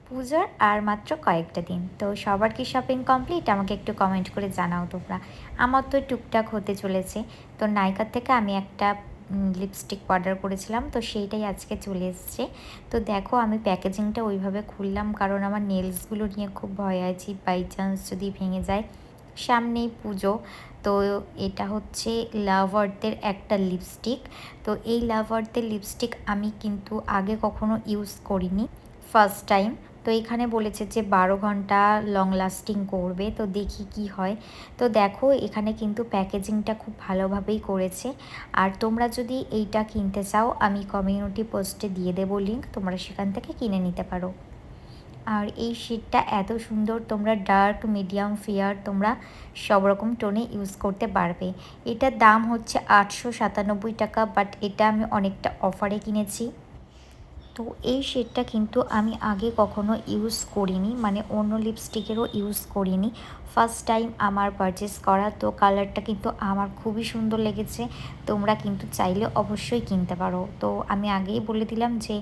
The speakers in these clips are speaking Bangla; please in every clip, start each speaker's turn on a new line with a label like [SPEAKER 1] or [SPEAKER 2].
[SPEAKER 1] পুজোর আর মাত্র কয়েকটা দিন। তো সবার কি শপিং কমপ্লিট? আমাকে একটু কমেন্ট করে জানাও তোমরা। আমার তো টুকটাক হতে চলেছে। তো নাইকার থেকে আমি একটা লিপস্টিক অর্ডার করেছিলাম, তো সেইটাই আজকে চলে এসছে। তো দেখো আমি প্যাকেজিংটা ওইভাবে খুললাম, কারণ আমার নেলসগুলো নিয়ে খুব ভয় আছি, বাই চান্স যদি ভেঙে যায়। সামনেই পুজো। তো এটা হচ্ছে লাভ আর্থের একটা লিপস্টিক। তো এই লাভ আর্থের লিপস্টিক আমি কিন্তু আগে কখনো ইউজ করিনি, ফার্স্ট টাইম। তো এখানে বলেছে যে 12 ঘন্টা লং লাস্টিং করবে, তো দেখি কি হয়। তো দেখো এখানে কিন্তু প্যাকেজিংটা খুব ভালোভাবেই করেছে। আর তোমরা যদি এইটা কিনতে চাও, আমি কমিউনিটি পোস্টে দিয়ে দেবো লিঙ্ক, তোমরা সেখান থেকে কিনে নিতে পারো। আর এই শেডটা এত সুন্দর, তোমরা ডার্ক, মিডিয়াম, ফেয়ার তোমরা সব রকম টোনে ইউজ করতে পারবে। এটার দাম হচ্ছে 897 টাকা, বাট এটা আমি অনেকটা অফারে কিনেছি। তো এই শেডটা কিন্তু আমি আগে কখনো ইউজ করিনি, মানে অন্য লিপস্টিকেরও ইউজ করিনি, ফার্স্ট টাইম আমার পারচেস করা। তো কালারটা কিন্তু আমার খুবই সুন্দর লেগেছে। তোমরা কিন্তু চাইলে অবশ্যই কিনতে পারো। তো আমি আগেই বলে দিলাম যে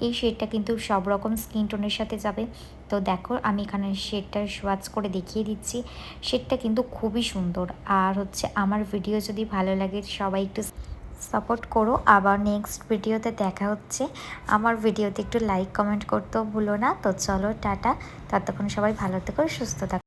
[SPEAKER 1] এই শেডটা কিন্তু সব রকম স্কিন টোনের সাথে যাবে। তো দেখো আমি এখানে শেডটা সোয়াচ করে দেখিয়ে দিচ্ছি। শেডটা কিন্তু খুবই সুন্দর। আর হচ্ছে আমার ভিডিও যদি ভালো লাগে সবাই একটু সাপোর্ট করো। আবার নেক্সট ভিডিওতে দেখা হচ্ছে। আমার ভিডিওতে একটু লাইক কমেন্ট করতেও ভুলো না। তো চলো টাটা, ততক্ষণ সবাই ভালো থেকো, সুস্থ থাকো।